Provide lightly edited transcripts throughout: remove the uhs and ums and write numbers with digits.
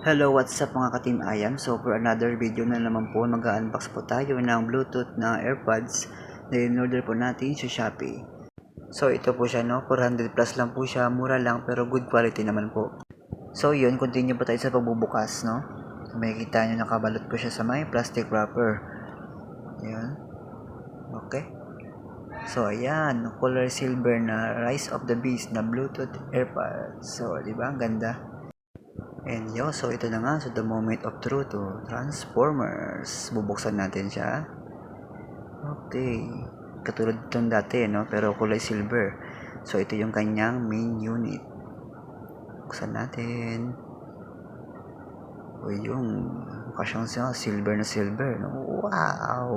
Hello, what's up mga ka-Team Ayam? So for another video na naman po, mag-unbox po tayo ng Bluetooth na AirPods na in-order po natin sa Shopee. So ito po siya, no? 400 plus lang po siya, mura lang pero good quality naman po. So yun, continue po tayo sa pagbubukas, no? So, makikita nyo nakabalot po siya sa may plastic wrapper. Ayan. Okay. So ayan, color silver na Rise of the Beast na Bluetooth AirPods. So di ba ang ganda? And yo, so ito na nga, so the moment of truth to Transformers. Bubuksan natin siya. Okay. Katulad itong dati, no? Pero kulay silver. So ito yung kanyang main unit. Buksan natin. O yung mukha siyang silver na silver, no? Wow!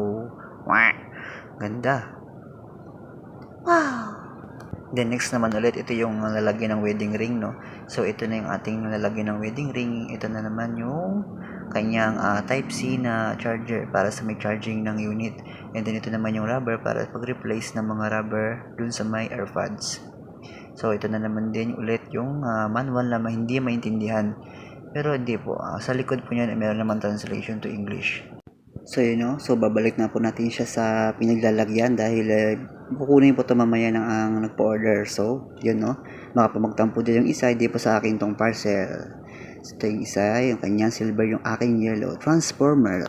Wah! Ganda. Wow! Then next naman ulit, ito yung lalagyan ng wedding ring, no? So ito na yung ating lalagyan ng wedding ring. Ito na naman yung kanyang Type-C na charger para sa may charging ng unit. And then ito naman yung rubber para pag-replace ng mga rubber dun sa may AirPods. So ito na naman din ulit yung manual na hindi maintindihan. Pero hindi po, sa likod po niyan meron naman translation to English. So yun, no? So babalik na po natin siya sa pinaglalagyan dahil kukunin po ito mamaya ng ang nagpo-order. So yun, no? Baka pa magtampo din yung isa, hindi po sa akin tong parcel. So ito yung isa, yung kanyang silver, yung aking yellow Transformer.